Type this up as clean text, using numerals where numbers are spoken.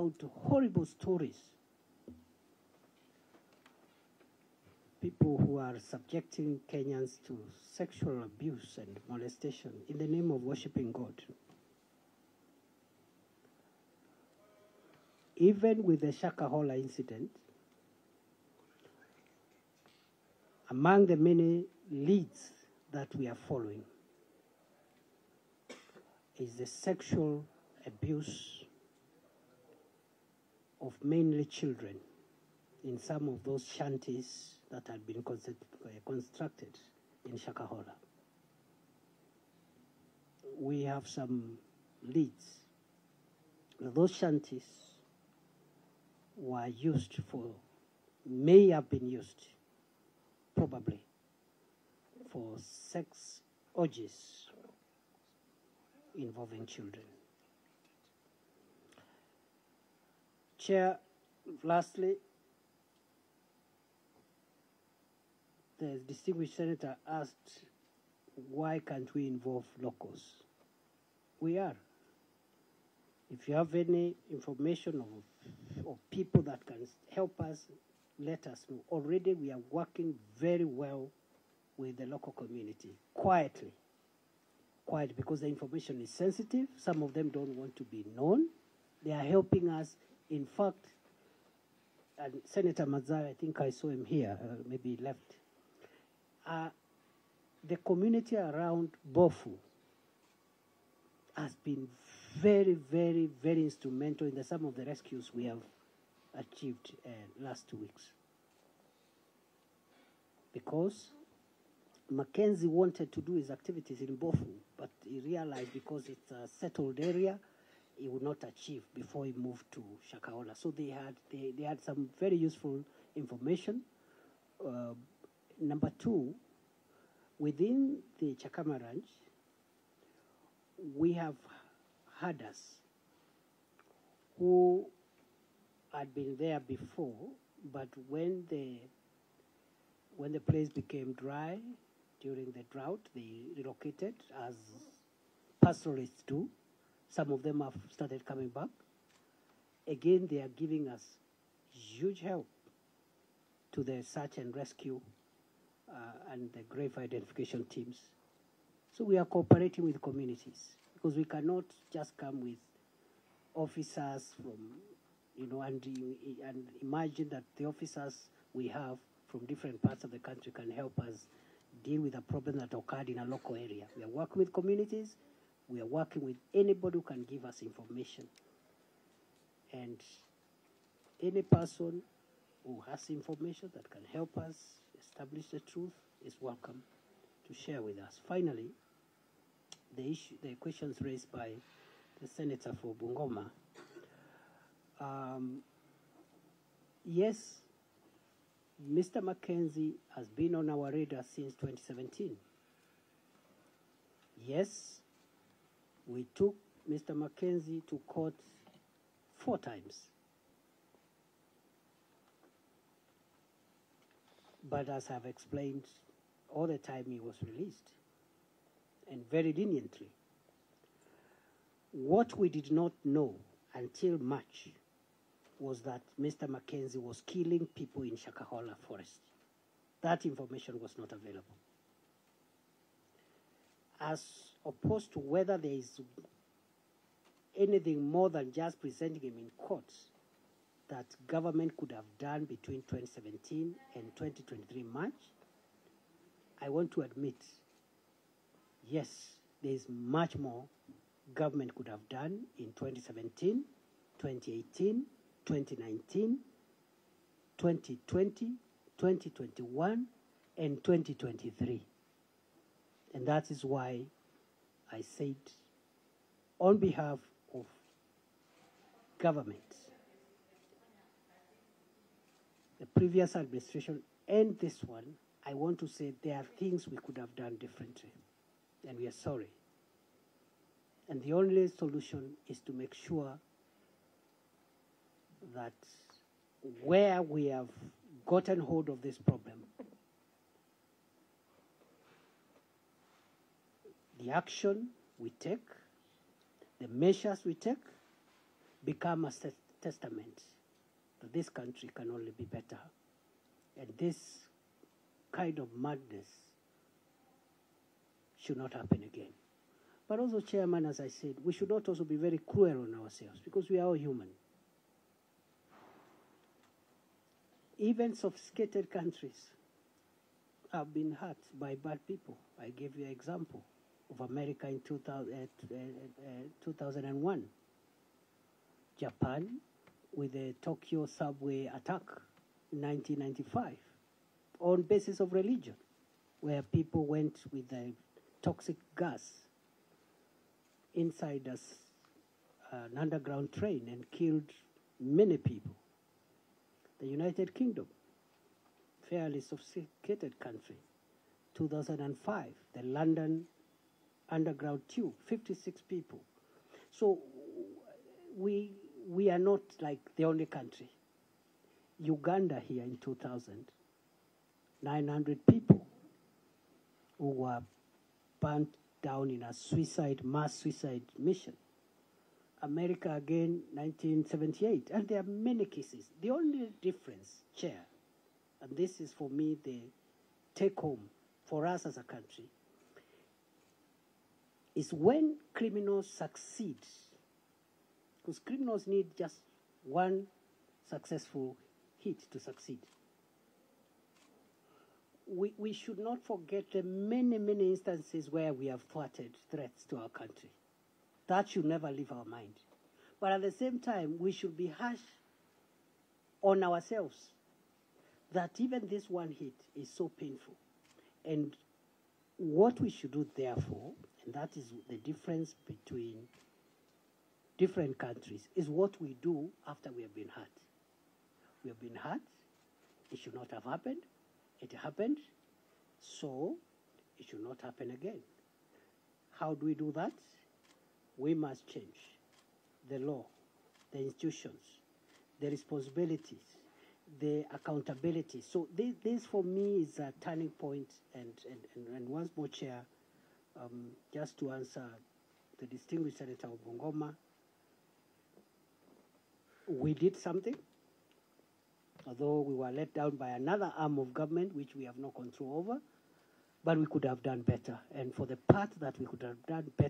out horrible stories. People who are subjecting Kenyans to sexual abuse and molestation in the name of worshiping God. Even with the Shakahola incident, among the many leads that we are following is the sexual abuse of mainly children in some of those shanties that had been constructed in Shakahola. We have some leads. Those shanties were used for, may have been used, probably, for sex orgies involving children. Chair, lastly, the distinguished senator asked, why can't we involve locals? We are. If you have any information of people that can help us, let us know. Already we are working very well with the local community, quietly, because the information is sensitive. Some of them don't want to be known. They are helping us. In fact, and Senator Mazari, I think I saw him here, maybe he left. The community around Bofu has been very, very, very instrumental in some of the rescues we have achieved last 2 weeks. Because Mackenzie wanted to do his activities in Bofu, but he realized because it's a settled area, he would not achieve before he moved to Shakahola. So they had some very useful information. Number two, within the Chakama Ranch, we have herders who had been there before, but when the place became dry during the drought, they relocated as pastoralists do. Some of them have started coming back. Again, they are giving us huge help to the search and rescue and the grave identification teams. So we are cooperating with communities because we cannot just come with officers from, and imagine that the officers we have from different parts of the country can help us deal with a problem that occurred in a local area. We are working with communities. We are working with anybody who can give us information. And any person who has information that can help us establish the truth is welcome to share with us. Finally, the questions raised by the senator for Bungoma. Yes, Mr. Mackenzie has been on our radar since 2017. Yes, we took Mr. Mackenzie to court 4 times. But as I've explained, all the time he was released, and very leniently. What we did not know until March was that Mr. Mackenzie was killing people in Shakahola forest. That information was not available. As opposed to whether there is anything more than just presenting him in court that government could have done between 2017 and 2023 March, I want to admit, yes, there is much more government could have done in 2017, 2018, 2019, 2020, 2021, and 2023. And that is why I said, on behalf of government, the previous administration and this one, I want to say there are things we could have done differently, and we are sorry. And the only solution is to make sure that where we have gotten hold of this problem, the action we take, the measures we take, become testament that this country can only be better. And this kind of madness should not happen again. But also, Chairman, as I said, we should not also be very cruel on ourselves because we are all human. Even sophisticated countries have been hurt by bad people. I gave you an example of America in 2001. Japan with the Tokyo subway attack in 1995 on basis of religion, where people went with a toxic gas inside an underground train and killed many people. The United Kingdom, fairly sophisticated country, 2005, the London underground tube, 56 people. So we are not like the only country. Uganda here in 2000, 900 people who were burnt down in a mass suicide mission. America again, 1978, and there are many cases. The only difference, Chair, and this is for me the take home for us as a country, is when criminals succeed, because criminals need just one successful hit to succeed. We should not forget the many, many instances where we have thwarted threats to our country. That should never leave our mind. But at the same time, we should be harsh on ourselves that even this one hit is so painful. And what we should do, therefore, and that is the difference between different countries, is what we do after we have been hurt. We have been hurt. It should not have happened. It happened. So it should not happen again. How do we do that? We must change the law, the institutions, the responsibilities, the accountability. So this for me is a turning point. And once more, Chair, just to answer the distinguished Senator Bungoma, we did something, although we were let down by another arm of government, which we have no control over, but we could have done better. And for the part that we could have done better,